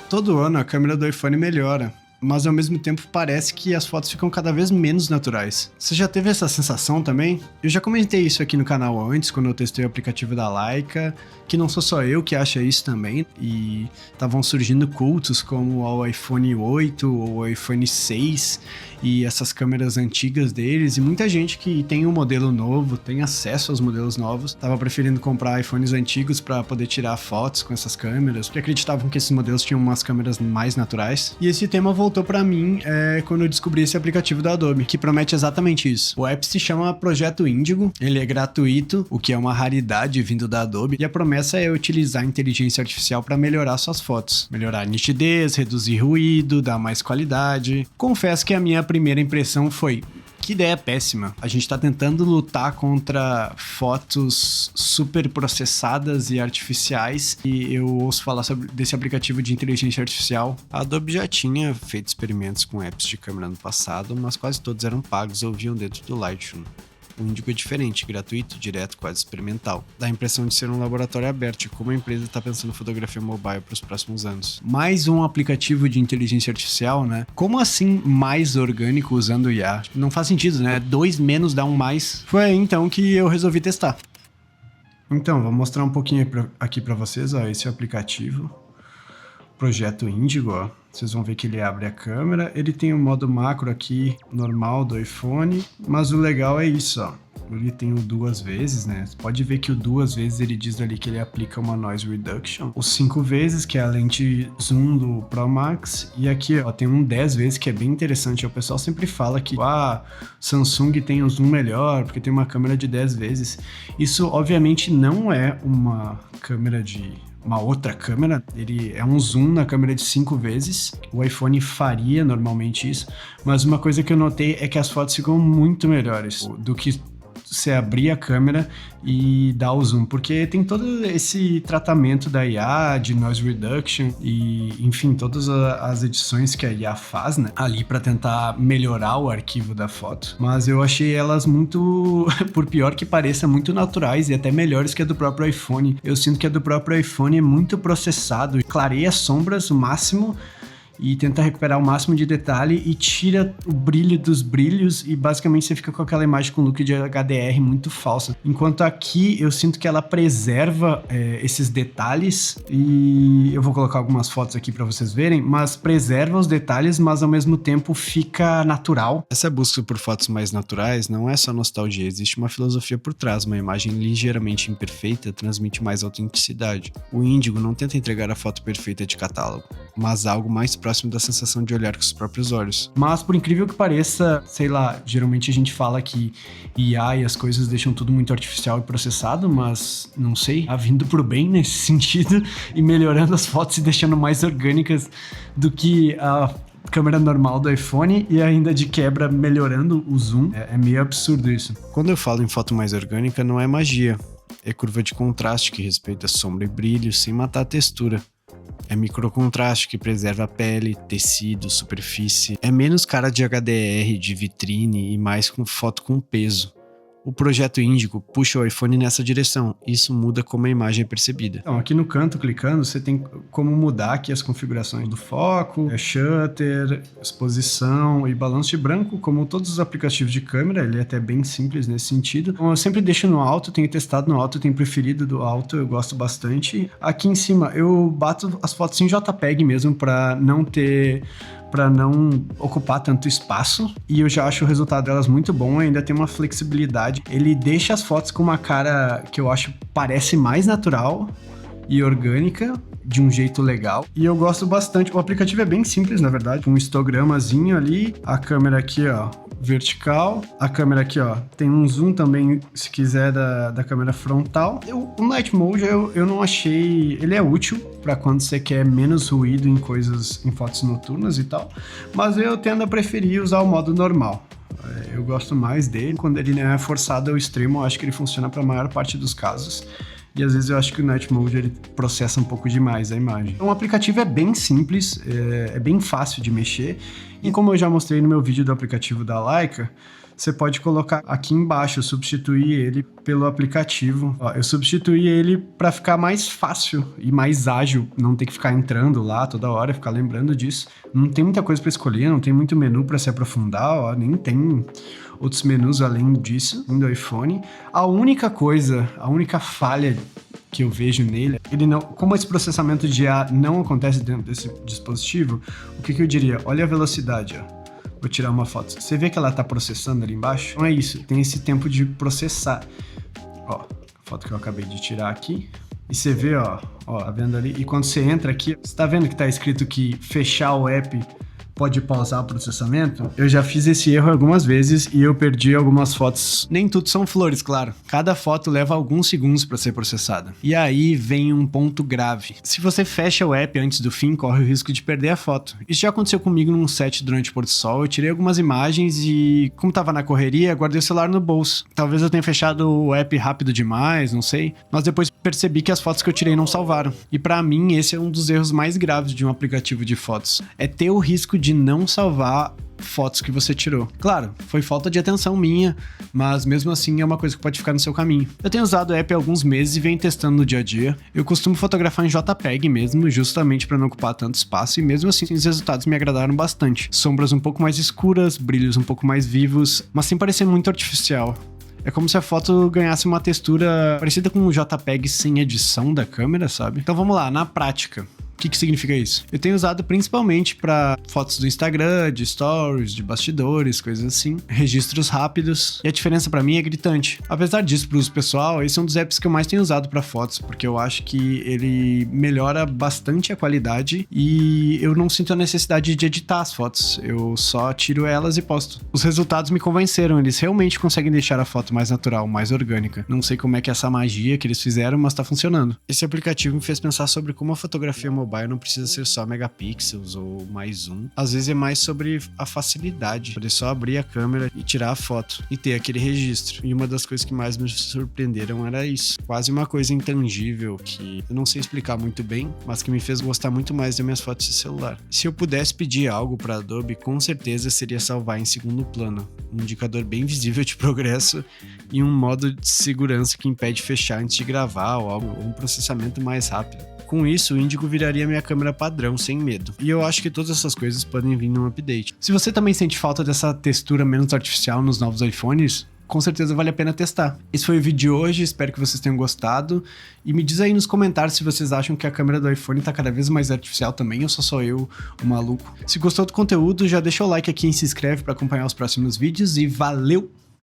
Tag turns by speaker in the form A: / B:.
A: Todo ano a câmera do iPhone melhora, mas ao mesmo tempo parece que as fotos ficam cada vez menos naturais. Você já teve essa sensação também? Eu já comentei isso aqui no canal antes, quando eu testei o aplicativo da Leica, que não sou só eu que acha isso também, e estavam surgindo cultos como o iPhone 8 ou o iPhone 6 e essas câmeras antigas deles, e muita gente que tem um modelo novo, tem acesso aos modelos novos, estava preferindo comprar iPhones antigos para poder tirar fotos com essas câmeras, porque acreditavam que esses modelos tinham umas câmeras mais naturais. E esse tema voltou para mim quando eu descobri esse aplicativo da Adobe, que promete exatamente isso. O app se chama Projeto Índigo, ele é gratuito, o que é uma raridade vindo da Adobe, e a promessa é utilizar a inteligência artificial para melhorar suas fotos, melhorar a nitidez, reduzir ruído, dar mais qualidade. Confesso que a minha primeira impressão foi: que ideia péssima. A gente tá tentando lutar contra fotos super processadas e artificiais, e eu ouço falar desse aplicativo de inteligência artificial. A Adobe já tinha feito experimentos com apps de câmera no passado, mas quase todos eram pagos ou vinham dentro do Lightroom. O Índigo é diferente, gratuito, direto, quase experimental. Dá a impressão de ser um laboratório aberto e como a empresa está pensando em fotografia mobile para os próximos anos. Mais um aplicativo de inteligência artificial, né? Como assim mais orgânico usando IA? Não faz sentido, né? 2 menos dá 1 mais. Foi aí então que eu resolvi testar. Então, vou mostrar um pouquinho aqui para vocês, ó, esse é o aplicativo. Projeto Índigo, ó. Vocês vão ver que ele abre a câmera, ele tem o modo macro aqui, normal do iPhone, mas o legal é isso, ó. Ele tem o 2 vezes, né? Você pode ver que o 2 vezes ele diz ali que ele aplica uma Noise Reduction. O 5 vezes, que é a lente zoom do Pro Max. E aqui, ó, tem um 10 vezes que é bem interessante. O pessoal sempre fala que Samsung tem um zoom melhor, porque tem uma câmera de 10 vezes. Isso, obviamente, não é uma câmera uma outra câmera, ele é um zoom na câmera de 5 vezes, o iPhone faria normalmente isso, mas uma coisa que eu notei é que as fotos ficam muito melhores do que você abrir a câmera e dar o zoom, porque tem todo esse tratamento da IA, de noise reduction e, enfim, todas as edições que a IA faz, né, ali para tentar melhorar o arquivo da foto, mas eu achei elas muito, por pior que pareça, muito naturais e até melhores que a do próprio iPhone. Eu sinto que a do próprio iPhone é muito processado, clareia as sombras o máximo e tenta recuperar o máximo de detalhe e tira o brilho dos brilhos e basicamente você fica com aquela imagem com look de HDR muito falsa. Enquanto aqui eu sinto que ela preserva esses detalhes e eu vou colocar algumas fotos aqui para vocês verem, mas preserva os detalhes, mas ao mesmo tempo fica natural. Essa busca por fotos mais naturais não é só nostalgia, existe uma filosofia por trás, uma imagem ligeiramente imperfeita transmite mais autenticidade. O Índigo não tenta entregar a foto perfeita de catálogo, mas algo mais próximo da sensação de olhar com os próprios olhos. Mas por incrível que pareça, sei lá, geralmente a gente fala que IA e as coisas deixam tudo muito artificial e processado, mas não sei, tá vindo pro bem nesse sentido e melhorando as fotos e deixando mais orgânicas do que a câmera normal do iPhone e ainda de quebra melhorando o zoom. É meio absurdo isso. Quando eu falo em foto mais orgânica, não é magia, é curva de contraste que respeita sombra e brilho sem matar a textura. É microcontraste que preserva a pele, tecido, superfície. É menos cara de HDR, de vitrine e mais com foto com peso. O Projeto Índigo puxa o iPhone nessa direção. Isso muda como a imagem é percebida. Então, aqui no canto, clicando, você tem como mudar aqui as configurações do foco, shutter, exposição e balanço de branco. Como todos os aplicativos de câmera, ele é até bem simples nesse sentido. Então, eu sempre deixo no alto, tenho testado no alto, tenho preferido do alto, eu gosto bastante. Aqui em cima, eu bato as fotos em JPEG mesmo, para não ocupar tanto espaço, e eu já acho o resultado delas muito bom, ainda tem uma flexibilidade. Ele deixa as fotos com uma cara que eu acho parece mais natural e orgânica, de um jeito legal, e eu gosto bastante. O aplicativo é bem simples, na verdade, um histogramazinho ali, a câmera aqui, ó, vertical, a câmera aqui, ó, tem um zoom também, se quiser, da câmera frontal. O Night Mode eu não achei, ele é útil para quando você quer menos ruído em fotos noturnas e tal, mas eu tendo a preferir usar o modo normal. Eu gosto mais dele, quando ele não é forçado ao extremo, eu acho que ele funciona para a maior parte dos casos. e às vezes eu acho que o Night Mode ele processa um pouco demais a imagem. Então o aplicativo é bem simples, é bem fácil de mexer, e como eu já mostrei no meu vídeo do aplicativo da Leica, você pode colocar aqui embaixo, substituir ele pelo aplicativo. Ó, eu substituí ele para ficar mais fácil e mais ágil, não ter que ficar entrando lá toda hora, ficar lembrando disso. Não tem muita coisa para escolher, não tem muito menu para se aprofundar, ó, nem tem outros menus além disso do iPhone. A única falha que eu vejo nele, ele não, como esse processamento de IA não acontece dentro desse dispositivo, o que eu diria? Olha a velocidade, ó. Vou tirar uma foto. Você vê que ela tá processando ali embaixo? Então é isso, tem esse tempo de processar. Ó, a foto que eu acabei de tirar aqui. E você vê, ó, tá vendo ali? E quando você entra aqui, você tá vendo que tá escrito que fechar o app pode pausar o processamento? Eu já fiz esse erro algumas vezes e eu perdi algumas fotos. Nem tudo são flores, claro. Cada foto leva alguns segundos para ser processada. E aí vem um ponto grave. Se você fecha o app antes do fim, corre o risco de perder a foto. Isso já aconteceu comigo num set durante o pôr do sol. Eu tirei algumas imagens e, como tava na correria, guardei o celular no bolso. Talvez eu tenha fechado o app rápido demais, não sei. Mas depois percebi que as fotos que eu tirei não salvaram. E para mim, esse é um dos erros mais graves de um aplicativo de fotos. É ter o risco de não salvar fotos que você tirou. Claro, foi falta de atenção minha, mas mesmo assim é uma coisa que pode ficar no seu caminho. Eu tenho usado o app há alguns meses e venho testando no dia a dia. Eu costumo fotografar em JPEG mesmo, justamente para não ocupar tanto espaço, e mesmo assim os resultados me agradaram bastante. Sombras um pouco mais escuras, brilhos um pouco mais vivos, mas sem parecer muito artificial. É como se a foto ganhasse uma textura parecida com um JPEG sem edição da câmera, sabe? Então vamos lá, na prática. O que significa isso? Eu tenho usado principalmente para fotos do Instagram, de stories, de bastidores, coisas assim, registros rápidos, e a diferença para mim é gritante. Apesar disso, para uso pessoal, esse é um dos apps que eu mais tenho usado para fotos, porque eu acho que ele melhora bastante a qualidade e eu não sinto a necessidade de editar as fotos, eu só tiro elas e posto. Os resultados me convenceram, eles realmente conseguem deixar a foto mais natural, mais orgânica. Não sei como é que é essa magia que eles fizeram, mas tá funcionando. Esse aplicativo me fez pensar sobre como a fotografia mobile não precisa ser só megapixels ou mais zoom. Às vezes é mais sobre a facilidade, poder só abrir a câmera e tirar a foto e ter aquele registro. E uma das coisas que mais me surpreenderam era isso. Quase uma coisa intangível que eu não sei explicar muito bem, mas que me fez gostar muito mais das minhas fotos de celular. Se eu pudesse pedir algo para Adobe, com certeza seria salvar em segundo plano, um indicador bem visível de progresso e um modo de segurança que impede fechar antes de gravar ou algo, ou um processamento mais rápido. Com isso, o Indigo viraria minha câmera padrão, sem medo. E eu acho que todas essas coisas podem vir num update. Se você também sente falta dessa textura menos artificial nos novos iPhones, com certeza vale a pena testar. Esse foi o vídeo de hoje, espero que vocês tenham gostado. E me diz aí nos comentários se vocês acham que a câmera do iPhone tá cada vez mais artificial também, ou só eu, o maluco. Se gostou do conteúdo, já deixa o like aqui e se inscreve para acompanhar os próximos vídeos e valeu!